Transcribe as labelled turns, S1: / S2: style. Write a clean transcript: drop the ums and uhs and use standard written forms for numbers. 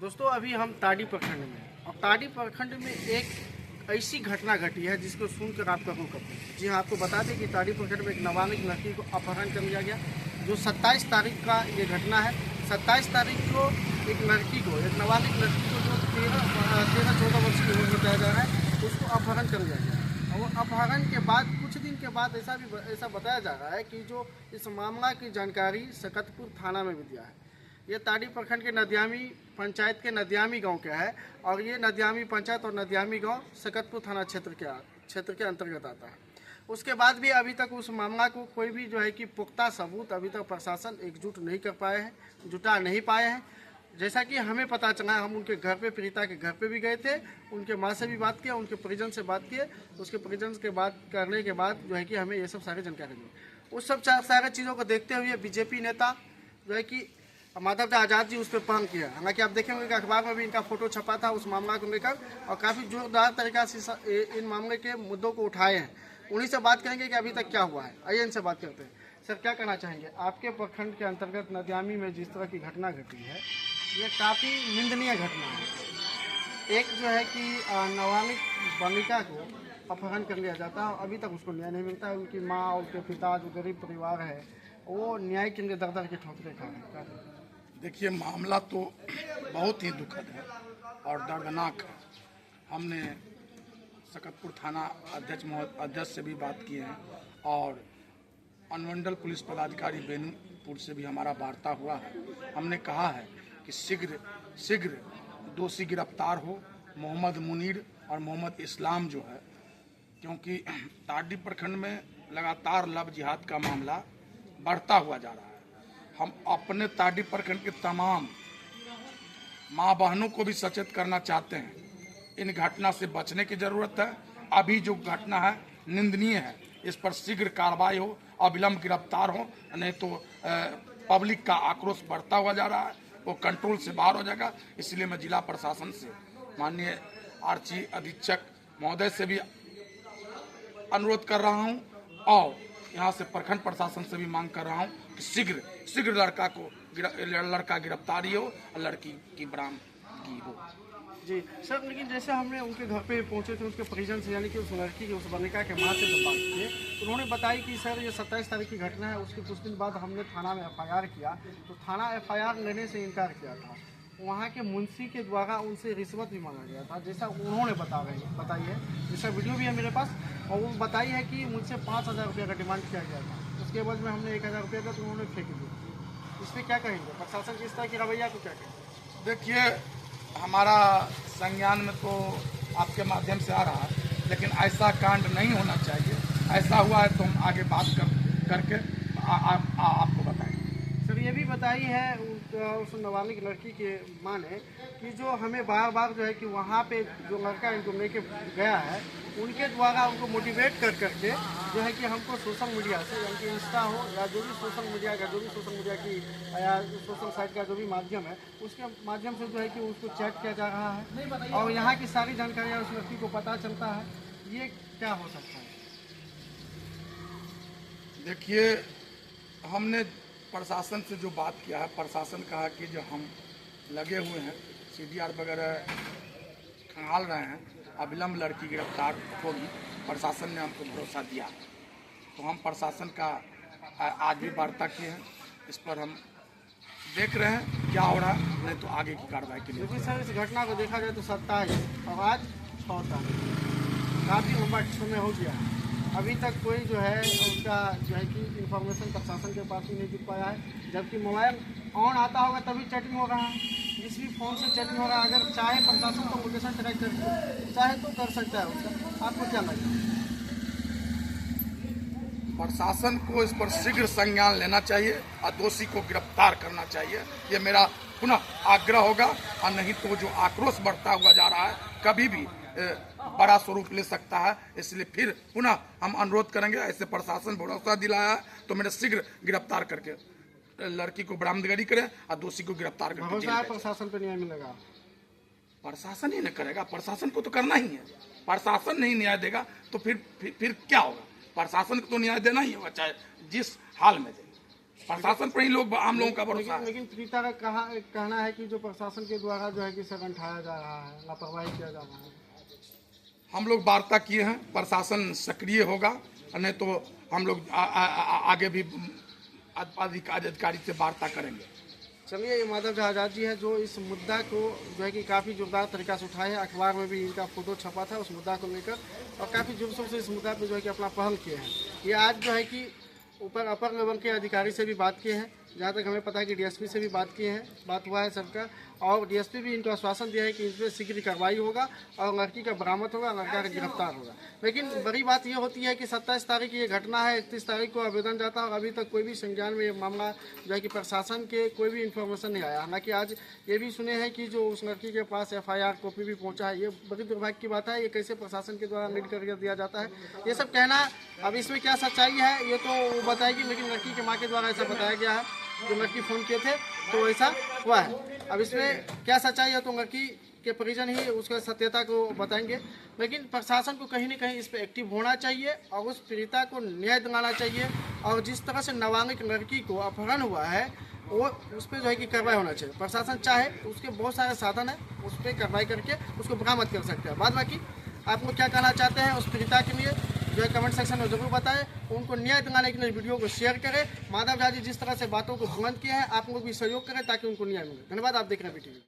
S1: दोस्तों अभी हम ताड़ी प्रखंड में हैं और ताड़ी प्रखंड में एक ऐसी घटना घटी है जिसको सुनकर आपका रुख कब। जी हाँ, आपको बता दें कि ताड़ी प्रखंड में एक नाबालिग लड़की को अपहरण कर लिया गया। जो 27 तारीख का ये घटना है। 27 तारीख को एक नाबालिग लड़की को जो 13-14 वर्ष की उम्र बताया जा रहा है, उसको अपहरण कर लिया गया। और वो अपहरण के बाद कुछ दिन के बाद ऐसा बताया जा रहा है कि जो इस मामला की जानकारी सकतपुर थाना में भी दिया है। ये ताड़ी प्रखंड के नदियामी पंचायत के नदियामी गांव का है और ये नदियामी पंचायत और नदियामी गांव सकतपुर थाना क्षेत्र के अंतर्गत आता है। उसके बाद भी अभी तक उस मामला को कोई भी जो है कि पुख्ता सबूत अभी तक प्रशासन एकजुट नहीं कर पाए हैं, जुटा नहीं पाए हैं। जैसा कि हमें पता चला, हम उनके घर पे, पीड़िता के घर पे भी गए थे, उनके माँ से भी बात किया, उनके परिजन से बात किए। उसके परिजन के बात करने के बाद जो है कि हमें ये सब सारी जानकारी मिली। उस सब सारे चीज़ों को देखते हुए बीजेपी नेता जो है कि माधव आज़ाद जी उस पर पहल किया। हालांकि आप देखेंगे कि अखबार में भी इनका फोटो छपा था उस मामला को लेकर और काफ़ी जोरदार तरीक़ा से इन मामले के मुद्दों को उठाए हैं। उन्हीं से बात करेंगे कि अभी तक क्या हुआ है। आइए इनसे बात करते हैं। सर, क्या कहना चाहेंगे? आपके प्रखंड के अंतर्गत नदियामी में जिस तरह की घटना घटी है, ये काफ़ी निंदनीय घटना है। एक जो है कि नाबालिग बालिका को अपहरण कर लिया जाता है और अभी तक उसको न्याय नहीं मिलता है। उनकी माँ और उनके पिता, जो गरीब परिवार है, वो न्याय के लिए दर की ठोकरें खा रहे हैं।
S2: देखिए, मामला तो बहुत ही दुखद है और दर्दनाक है। हमने सकतपुर थाना अध्यक्ष से भी बात की है और अनुमंडल पुलिस पदाधिकारी बेनूपुर से भी हमारा वार्ता हुआ है। हमने कहा है कि शीघ्र दोषी गिरफ्तार हो, मोहम्मद मुनीर और मोहम्मद इस्लाम जो है, क्योंकि ताड़ी प्रखंड में लगातार लव जिहाद का मामला बढ़ता हुआ जा रहा है। हम अपने ताड़ी प्रखंड के तमाम माँ बहनों को भी सचेत करना चाहते हैं, इन घटना से बचने की जरूरत है। अभी जो घटना है निंदनीय है, इस पर शीघ्र कार्रवाई हो, अविलंब गिरफ्तार हो, नहीं तो पब्लिक का आक्रोश बढ़ता हुआ जा रहा है, वो कंट्रोल से बाहर हो जाएगा। इसलिए मैं जिला प्रशासन से, माननीय आरक्षी अधीक्षक महोदय से भी अनुरोध कर रहा हूँ और यहाँ से प्रखंड प्रशासन से भी मांग कर रहा हूँ कि शीघ्र लड़का गिरफ्तारी हो और लड़की की बरामदगी हो।
S1: जी सर, लेकिन जैसे हमने उनके घर पे पहुंचे थे, उसके परिजन से, यानी कि उस लड़की के, उस बालिका के माँ से जब बात की, तो उन्होंने बताया कि सर ये 27 तारीख की घटना है। उसके कुछ दिन बाद हमने थाना में FIR किया, तो थाना FIR लेने से इनकार किया था। वहाँ के मुंशी के द्वारा उनसे रिश्वत भी मांगा गया था, जैसा उन्होंने बताई है, जिसका वीडियो भी है मेरे पास। और वो बताई है कि मुझसे 5,000 रुपये का डिमांड किया गया था। उसके बाद में हमने 1,000 रुपये का, तो उन्होंने फेंक दिया। इस पर क्या कहेंगे? प्रशासन की इस तरह की रवैया को क्या कहेंगे?
S2: देखिए, हमारा संज्ञान में तो आपके माध्यम से आ रहा है, लेकिन ऐसा कांड नहीं होना चाहिए। ऐसा हुआ है तो हम आगे बात करके आपको बताएंगे।
S1: सर, ये भी बताई है उस नाबालिग लड़की के माँ ने कि जो हमें बार जो है कि वहाँ पे जो लड़का इनको लेके गया है, उनके द्वारा उनको मोटिवेट करके जो है कि हमको सोशल मीडिया से, यानी कि इंस्टा हो या जो भी सोशल मीडिया की या सोशल साइट का जो भी माध्यम है, उसके माध्यम से जो है कि उसको चैट किया जा रहा है और यहाँ की सारी जानकारियाँ उस लड़की को पता चलता है। ये क्या हो सकता है?
S2: देखिए, हमने प्रशासन से जो बात किया है, प्रशासन कहा कि जो हम लगे हुए हैं, CDR वगैरह खंगाल रहे हैं, अविलंब लड़की गिरफ्तार होगी। प्रशासन ने हमको भरोसा दिया, तो हम प्रशासन का आज भी वार्ता किए हैं। इस पर हम देख रहे हैं क्या हो रहा है, नहीं तो आगे की कार्रवाई के लिए।
S1: क्योंकि सर इस घटना को देखा जाए तो 27 और आज 6 तारीख, काफ़ी लंबा समय हो गया है। अभी तक कोई जो है उसका जो है कि इंफॉर्मेशन प्रशासन के पास ही नहीं जुट पाया है। जबकि मोबाइल ऑन आता होगा तभी चैटिंग हो रहा है, जिस भी फ़ोन से चैटिंग हो रहा है। अगर चाहे प्रशासन तो लोकेशन ट्रैक कर चाहे तो कर सकता है उसका। आपको क्या लगता है?
S2: प्रशासन को इस पर शीघ्र संज्ञान लेना चाहिए और दोषी को गिरफ्तार करना चाहिए, ये मेरा पुनः आग्रह होगा। और नहीं तो जो आक्रोश बढ़ता हुआ जा रहा है, कभी भी बड़ा स्वरूप ले सकता है। इसलिए फिर पुनः हम अनुरोध करेंगे, ऐसे प्रशासन भरोसा दिलाया है तो मेरे शीघ्र गिरफ्तार करके लड़की को बरामदगी करें और दोषी को गिरफ्तार करके।
S1: प्रशासन पर न्याय मिलेगा?
S2: प्रशासन ही नहीं करेगा, प्रशासन को तो करना ही है। प्रशासन नहीं न्याय देगा तो फिर क्या होगा? प्रशासन को तो न्याय देना ही होगा, चाहे जिस हाल में दे। प्रशासन पर ही लोग आम लोगों का भरोसा है।
S1: लेकिन पीड़िता का कहना है कि जो प्रशासन के द्वारा जो है कि सघन उठाया जा रहा है, लापरवाही किया जा रहा है।
S2: हम लोग वार्ता किए हैं, प्रशासन सक्रिय होगा, नहीं तो हम लोग आगे भी अधिकारी से वार्ता करेंगे।
S1: चलिए, ये माधव झा आजाद जी है जो इस मुद्दा को जो है कि काफ़ी जोरदार तरीका से उठाए हैं। अखबार में भी इनका फोटो छपा था उस मुद्दा को लेकर, और काफ़ी जुलूसों से इस मुद्दा पे जो है कि अपना पहल किए हैं। ये आज जो है कि ऊपर अपर लेवल के अधिकारी से भी बात किए हैं, जहाँ तक हमें पता है कि डीएसपी से भी बात किए हैं, बात हुआ है सबका, और डीएसपी भी इनको आश्वासन दिया है कि इस पर शीघ्र कार्रवाई होगा और लड़की का बरामद होगा, लड़का का गिरफ्तार होगा। लेकिन बड़ी बात यह होती है कि 27 तारीख की ये घटना है, 31 तारीख को आवेदन जाता है और अभी तक कोई भी संज्ञान में ये मामला जो है कि प्रशासन के कोई भी इन्फॉर्मेशन नहीं आया। हालांकि आज ये भी सुने हैं कि जो उस लड़की के पास FIR कॉपी भी पहुँचा है। ये बड़ी दुर्भाग्य की बात है, ये कैसे प्रशासन के द्वारा लीड करके दिया जाता है, ये सब कहना। अब इसमें क्या सच्चाई है ये तो वो बताएगी, लेकिन लड़की के माँ के द्वारा ऐसा बताया गया है, जो लड़की फ़ोन किए थे तो ऐसा हुआ है। अब इसमें क्या सच्चाई है तो लड़की के परिजन ही उसका सत्यता को बताएंगे। लेकिन प्रशासन को कहीं न कहीं इस पर एक्टिव होना चाहिए और उस पीड़िता को न्याय दिलाना चाहिए, और जिस तरह से नाबालिग लड़की को अपहरण हुआ है वो उस पर जो है कि कार्रवाई होना चाहिए। प्रशासन चाहे तो उसके बहुत सारे साधन हैं, उस पर कार्रवाई करके उसको बरामद कर सकते हैं। बाद बाकी आप लोग क्या कहना चाहते हैं उस पीड़िता के लिए जो है कमेंट सेक्शन में जरूर बताएं। उनको न्याय दिलाने के लिए वीडियो को शेयर करें। माधव झा जी जिस तरह से बातों को बुलंद किए हैं, आप लोग भी सहयोग करें ताकि उनको न्याय मिले। धन्यवाद। आप देख रहे हैं BTV।